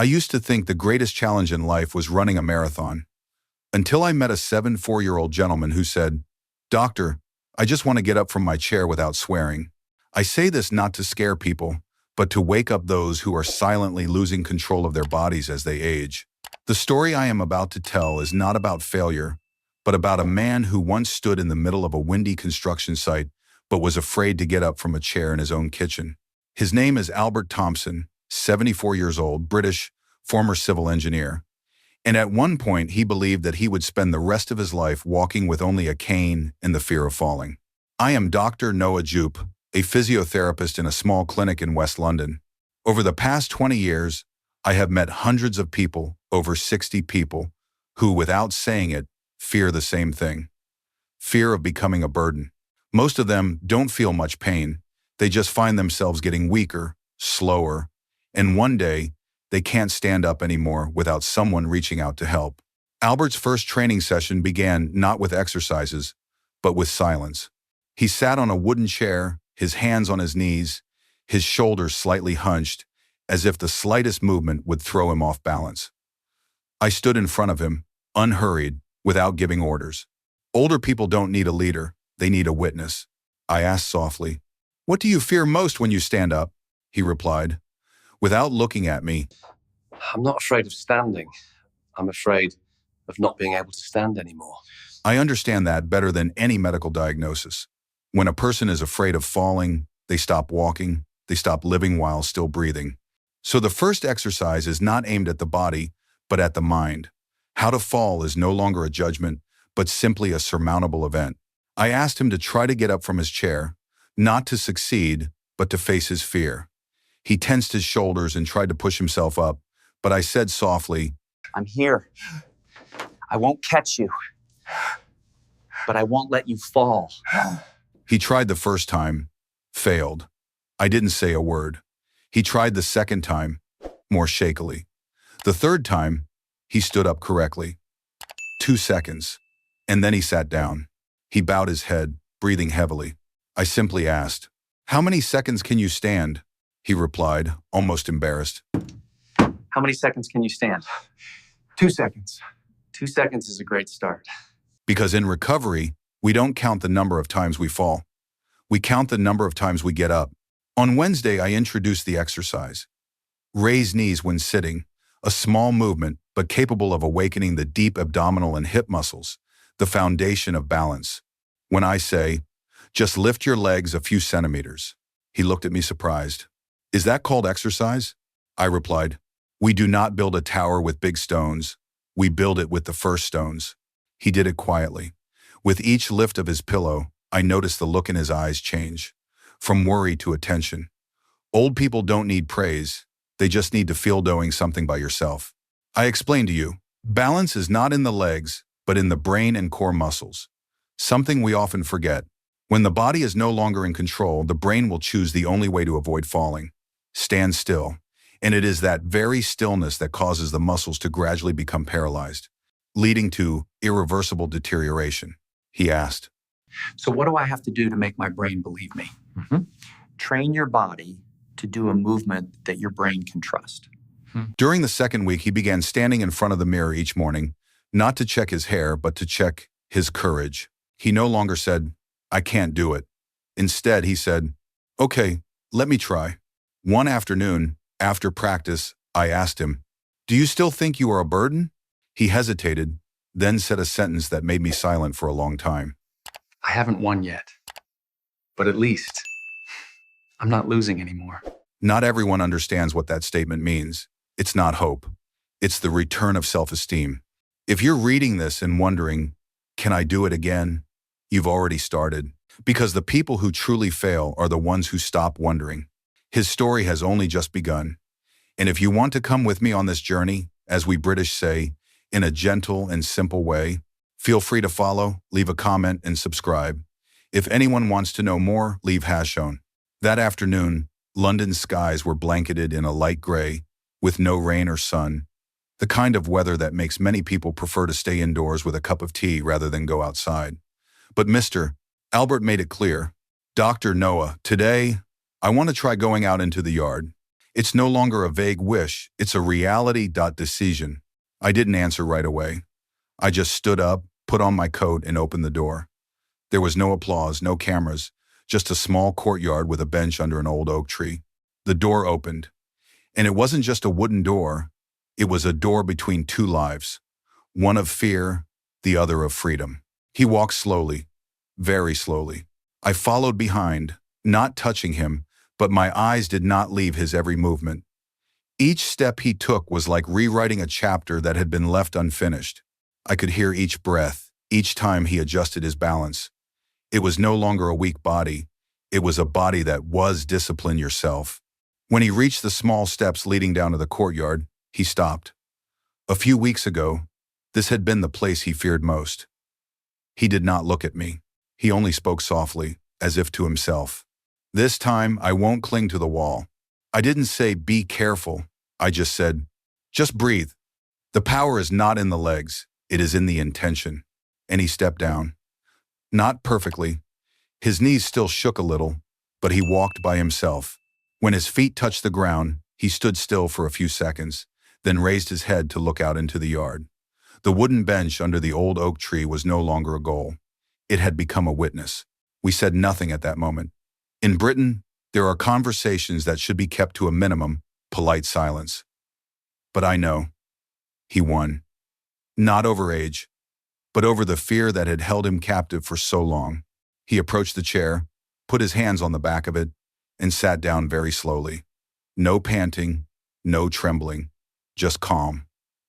I used to think the greatest challenge in life was running a marathon, until I met a 74-year-old gentleman who said, "Doctor, I just want to get up from my chair without swearing." I say this not to scare people, but to wake up those who are silently losing control of their bodies as they age. The story I am about to tell is not about failure, but about a man who once stood in the middle of a windy construction site but was afraid to get up from a chair in his own kitchen. His name is Albert Thompson, 74 years old, British, former civil engineer. And at one point, he believed that he would spend the rest of his life walking with only a cane and the fear of falling. I am Dr. Noah Jupe, a physiotherapist in a small clinic in West London. Over the past 20 years, I have met hundreds of people, over 60 people, who, without saying it, fear the same thing. Fear of becoming a burden. Most of them don't feel much pain. They just find themselves getting weaker, slower, and one day, they can't stand up anymore without someone reaching out to help. Albert's first training session began not with exercises, but with silence. He sat on a wooden chair, his hands on his knees, his shoulders slightly hunched, as if the slightest movement would throw him off balance. I stood in front of him, unhurried, without giving orders. Older people don't need a leader, they need a witness. I asked softly, "What do you fear most when you stand up?" He replied, without looking at me, "I'm not afraid of standing. I'm afraid of not being able to stand anymore." I understand that better than any medical diagnosis. When a person is afraid of falling, they stop walking, they stop living while still breathing. So the first exercise is not aimed at the body, but at the mind. How to fall is no longer a judgment, but simply a surmountable event. I asked him to try to get up from his chair, not to succeed, but to face his fear. He tensed his shoulders and tried to push himself up, but I said softly, "I'm here. I won't catch you, but I won't let you fall." He tried the first time, failed. I didn't say a word. He tried the second time, more shakily. The third time, he stood up correctly. 2 seconds, and then he sat down. He bowed his head, breathing heavily. I simply asked, "How many seconds can you stand?" He replied, almost embarrassed. "How many seconds can you stand?" 2 seconds. 2 seconds is a great start. Because in recovery, we don't count the number of times we fall. We count the number of times we get up. On Wednesday, I introduced the exercise. Raise knees when sitting, a small movement, but capable of awakening the deep abdominal and hip muscles, the foundation of balance. When I say, "Just lift your legs a few centimeters," he looked at me surprised. "Is that called exercise?" I replied, "We do not build a tower with big stones. We build it with the first stones." He did it quietly. With each lift of his pillow, I noticed the look in his eyes change, from worry to attention. Old people don't need praise. They just need to feel doing something by yourself. I explained to you, balance is not in the legs, but in the brain and core muscles. Something we often forget. When the body is no longer in control, the brain will choose the only way to avoid falling. Stand still. And it is that very stillness that causes the muscles to gradually become paralyzed, leading to irreversible deterioration. He asked, "So what do I have to do to make my brain believe me?" Train your body to do a movement that your brain can trust. During the second week, he began standing in front of the mirror each morning, not to check his hair, but to check his courage. He no longer said, "I can't do it." Instead, he said, "Okay, let me try." One afternoon, after practice, I asked him, "Do you still think you are a burden?" He hesitated, then said a sentence that made me silent for a long time. "I haven't won yet, but at least I'm not losing anymore." Not everyone understands what that statement means. It's not hope. It's the return of self-esteem. If you're reading this and wondering, "Can I do it again?" You've already started. Because the people who truly fail are the ones who stop wondering. His story has only just begun. And if you want to come with me on this journey, as we British say, in a gentle and simple way, feel free to follow, leave a comment, and subscribe. If anyone wants to know more, leave has shown. That afternoon, London's skies were blanketed in a light gray, with no rain or sun, the kind of weather that makes many people prefer to stay indoors with a cup of tea rather than go outside. But Mr. Albert made it clear, "Dr. Noah, today, I want to try going out into the yard." It's no longer a vague wish, it's a reality. Decision. I didn't answer right away. I just stood up, put on my coat, and opened the door. There was no applause, no cameras, just a small courtyard with a bench under an old oak tree. The door opened, and it wasn't just a wooden door, it was a door between two lives, one of fear, the other of freedom. He walked slowly, very slowly. I followed behind, not touching him, but my eyes did not leave his every movement. Each step he took was like rewriting a chapter that had been left unfinished. I could hear each breath, each time he adjusted his balance. It was no longer a weak body. It was a body that was discipline yourself. When he reached the small steps leading down to the courtyard, he stopped. A few weeks ago, this had been the place he feared most. He did not look at me. He only spoke softly, as if to himself. This time, I won't cling to the wall. I didn't say, be careful. I just said, just breathe. The power is not in the legs. It is in the intention. And he stepped down. Not perfectly. His knees still shook a little, but he walked by himself. When his feet touched the ground, he stood still for a few seconds, then raised his head to look out into the yard. The wooden bench under the old oak tree was no longer a goal. It had become a witness. We said nothing at that moment. In Britain, there are conversations that should be kept to a minimum, polite silence. But I know. He won. Not over age, but over the fear that had held him captive for so long. He approached the chair, put his hands on the back of it, and sat down very slowly. No panting, no trembling, just calm.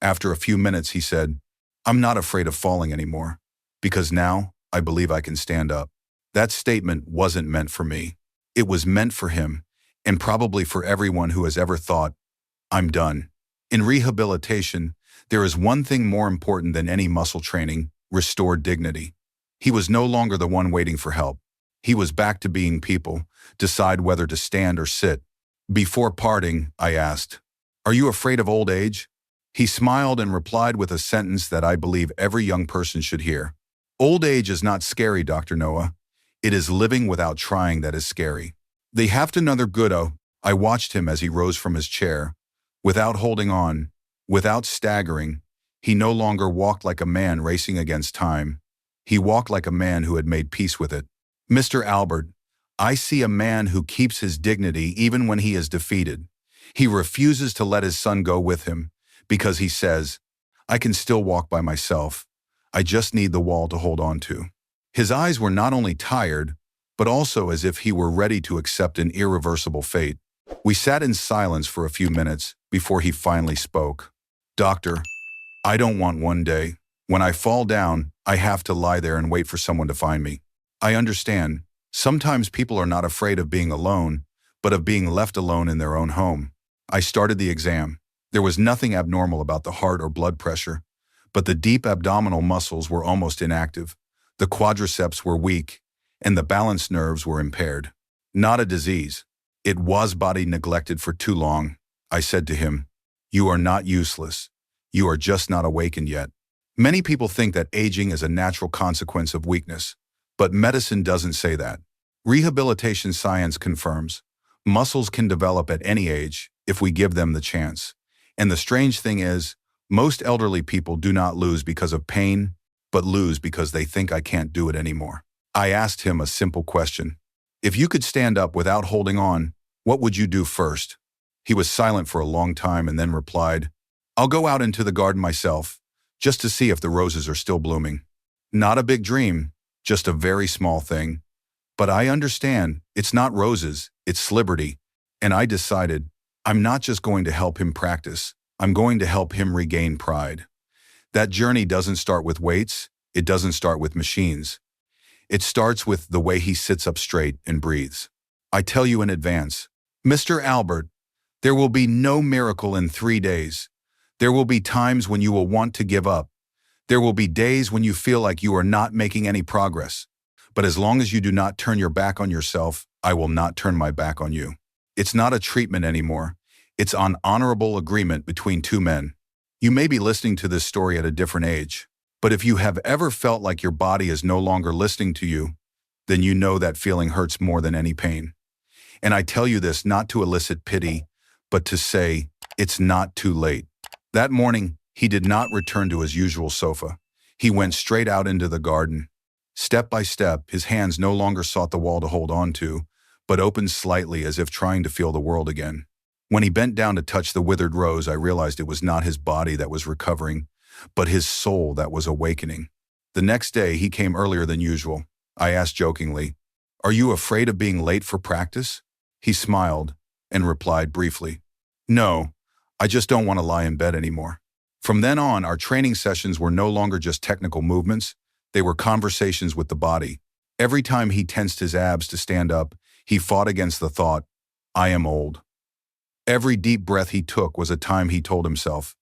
After a few minutes, he said, I'm not afraid of falling anymore, because now I believe I can stand up. That statement wasn't meant for me. It was meant for him, and probably for everyone who has ever thought, I'm done. In rehabilitation, there is one thing more important than any muscle training: restore dignity. He was no longer the one waiting for help. He was back to being people, decide whether to stand or sit. Before parting, I asked, are you afraid of old age? He smiled and replied with a sentence that I believe every young person should hear. Old age is not scary, Dr. Noah. It is living without trying that is scary. They have to another goodo. I watched him as he rose from his chair. Without holding on, without staggering, he no longer walked like a man racing against time. He walked like a man who had made peace with it. Mr. Albert, I see a man who keeps his dignity even when he is defeated. He refuses to let his son go with him because he says, I can still walk by myself. I just need the wall to hold on to. His eyes were not only tired, but also as if he were ready to accept an irreversible fate. We sat in silence for a few minutes before he finally spoke. Doctor, I don't want one day, when I fall down, I have to lie there and wait for someone to find me. I understand. Sometimes people are not afraid of being alone, but of being left alone in their own home. I started the exam. There was nothing abnormal about the heart or blood pressure, but the deep abdominal muscles were almost inactive. The quadriceps were weak, and the balance nerves were impaired. Not a disease. It was body neglected for too long. I said to him, you are not useless. You are just not awakened yet. Many people think that aging is a natural consequence of weakness, but medicine doesn't say that. Rehabilitation science confirms muscles can develop at any age if we give them the chance. And the strange thing is, most elderly people do not lose because of pain, but lose because they think I can't do it anymore. I asked him a simple question. If you could stand up without holding on, what would you do first? He was silent for a long time and then replied, I'll go out into the garden myself, just to see if the roses are still blooming. Not a big dream, just a very small thing. But I understand, it's not roses, it's liberty. And I decided, I'm not just going to help him practice, I'm going to help him regain pride. That journey doesn't start with weights, it doesn't start with machines. It starts with the way he sits up straight and breathes. I tell you in advance, Mr. Albert, there will be no miracle in 3 days. There will be times when you will want to give up. There will be days when you feel like you are not making any progress. But as long as you do not turn your back on yourself, I will not turn my back on you. It's not a treatment anymore. It's an honorable agreement between two men. You may be listening to this story at a different age, but if you have ever felt like your body is no longer listening to you, then you know that feeling hurts more than any pain. And I tell you this not to elicit pity, but to say, it's not too late. That morning, he did not return to his usual sofa. He went straight out into the garden. Step by step, his hands no longer sought the wall to hold on to, but opened slightly as if trying to feel the world again. When he bent down to touch the withered rose, I realized it was not his body that was recovering, but his soul that was awakening. The next day, he came earlier than usual. I asked jokingly, "Are you afraid of being late for practice?" He smiled and replied briefly, "No, I just don't want to lie in bed anymore." From then on, our training sessions were no longer just technical movements. They were conversations with the body. Every time he tensed his abs to stand up, he fought against the thought, "I am old." Every deep breath he took was a time he told himself,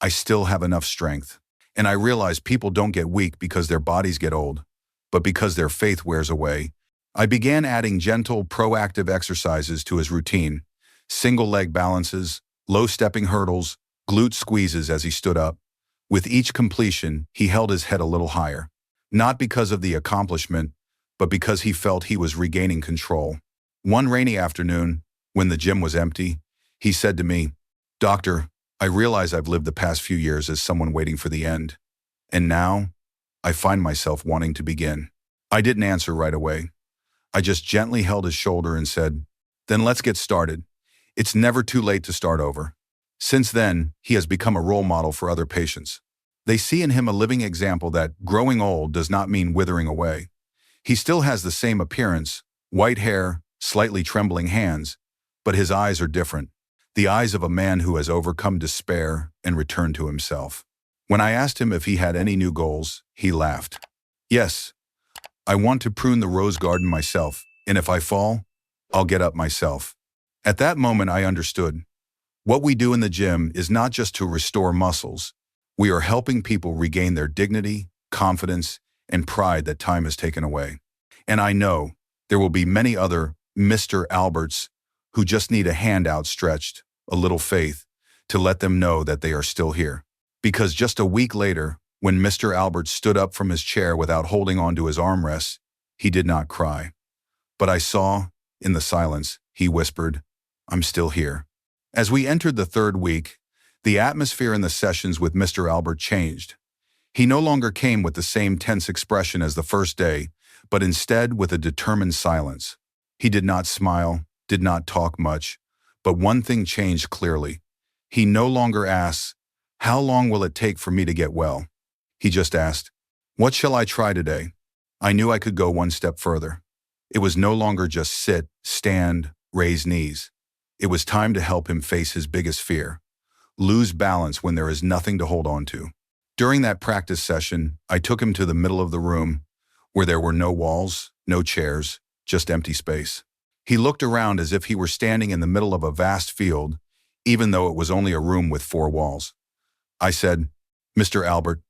"I still have enough strength." And I realized people don't get weak because their bodies get old, but because their faith wears away. I began adding gentle, proactive exercises to his routine: single leg balances, low stepping hurdles, glute squeezes as he stood up. With each completion, he held his head a little higher, not because of the accomplishment, but because he felt he was regaining control. One rainy afternoon, when the gym was empty, he said to me, "Doctor, I realize I've lived the past few years as someone waiting for the end, and now I find myself wanting to begin." I didn't answer right away. I just gently held his shoulder and said, "Then let's get started. It's never too late to start over." Since then, he has become a role model for other patients. They see in him a living example that growing old does not mean withering away. He still has the same appearance, white hair, slightly trembling hands, but his eyes are different. The eyes of a man who has overcome despair and returned to himself. When I asked him if he had any new goals, he laughed. "Yes, I want to prune the rose garden myself, and if I fall, I'll get up myself." At that moment, I understood. What we do in the gym is not just to restore muscles. We are helping people regain their dignity, confidence, and pride that time has taken away. And I know there will be many other Mr. Alberts who just need a hand outstretched, a little faith, to let them know that they are still here. Because just a week later, when Mr. Albert stood up from his chair without holding onto his armrests, he did not cry. But I saw, in the silence, he whispered, "I'm still here." As we entered the third week, the atmosphere in the sessions with Mr. Albert changed. He no longer came with the same tense expression as the first day, but instead with a determined silence. He did not smile, did not talk much, but one thing changed clearly. He no longer asked, "How long will it take for me to get well?" He just asked, "What shall I try today?" I knew I could go one step further. It was no longer just sit, stand, raise knees. It was time to help him face his biggest fear: lose balance when there is nothing to hold on to. During that practice session, I took him to the middle of the room, where there were no walls, no chairs, just empty space. He looked around as if he were standing in the middle of a vast field, even though it was only a room with 4 walls. I said, "Mr. Albert,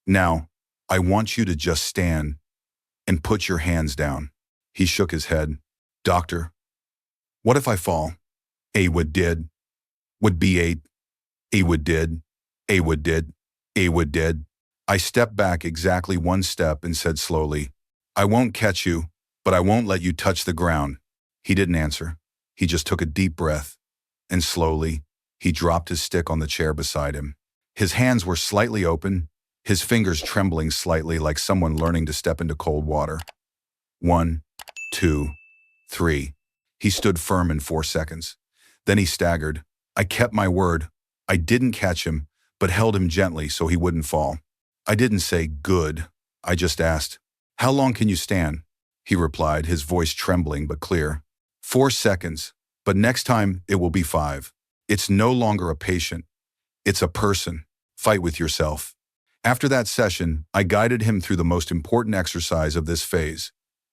now, I want you to just stand and put your hands down." He shook his head. "Doctor, what if I fall?" A would did, would be a would did, a would did, a would did. I stepped back exactly 1 step and said slowly, "I won't catch you, but I won't let you touch the ground." He didn't answer. He just took a deep breath, and slowly, he dropped his stick on the chair beside him. His hands were slightly open, his fingers trembling slightly like someone learning to step into cold water. 1, 2, 3. He stood firm in 4 seconds. Then he staggered. I kept my word. I didn't catch him, but held him gently so he wouldn't fall. I didn't say, "Good." I just asked, "How long can you stand?" He replied, his voice trembling but clear. 4 seconds, but next time it will be 5. It's no longer a patient. It's a person. Fight with yourself. After that session, I guided him through the most important exercise of this phase: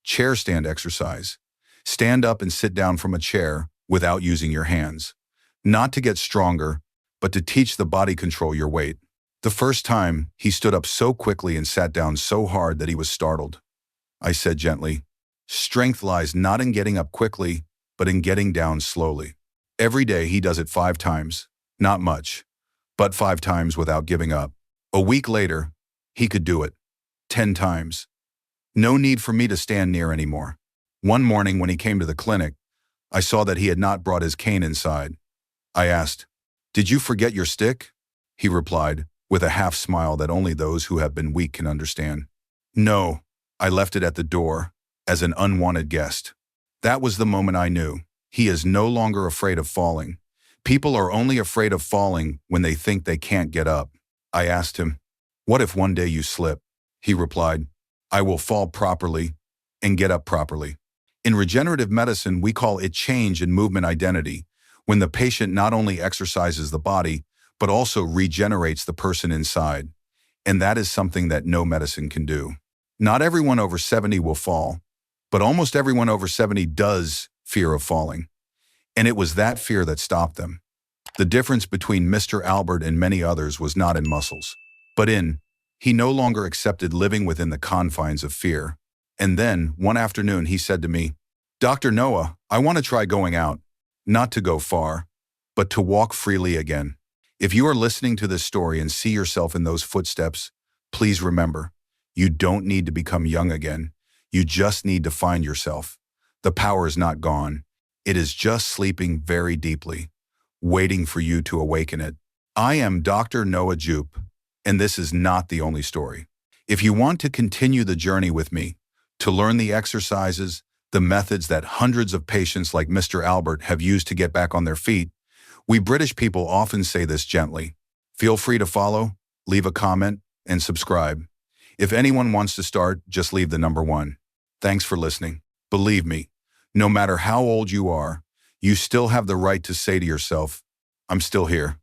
chair stand exercise. Stand up and sit down from a chair without using your hands. Not to get stronger, but to teach the body control your weight. The first time, he stood up so quickly and sat down so hard that he was startled. I said gently, "Strength lies not in getting up quickly, but in getting down slowly." Every day he does it 5 times. Not much, but 5 times without giving up. A week later, he could do it 10 times. No need for me to stand near anymore. One morning when he came to the clinic, I saw that he had not brought his cane inside. I asked, "Did you forget your stick?" He replied, with a half smile that only those who have been weak can understand. "No, I left it at the door, as an unwanted guest." That was the moment I knew. He is no longer afraid of falling. People are only afraid of falling when they think they can't get up. I asked him, "What if one day you slip?" He replied, "I will fall properly and get up properly." In regenerative medicine, we call it change in movement identity, when the patient not only exercises the body, but also regenerates the person inside. And that is something that no medicine can do. Not everyone over 70 will fall, but almost everyone over 70 does fear of falling. And it was that fear that stopped them. The difference between Mr. Albert and many others was not in muscles, but he no longer accepted living within the confines of fear. And then, one afternoon, he said to me, "Dr. Noah, I want to try going out, not to go far, but to walk freely again." If you are listening to this story and see yourself in those footsteps, please remember, you don't need to become young again. You just need to find yourself. The power is not gone. It is just sleeping very deeply, waiting for you to awaken it. I am Dr. Noah Jupe, and this is not the only story. If you want to continue the journey with me, to learn the exercises, the methods that hundreds of patients like Mr. Albert have used to get back on their feet, we British people often say this gently. Feel free to follow, leave a comment, and subscribe. If anyone wants to start, just leave the number 1. Thanks for listening. Believe me, no matter how old you are, you still have the right to say to yourself, "I'm still here."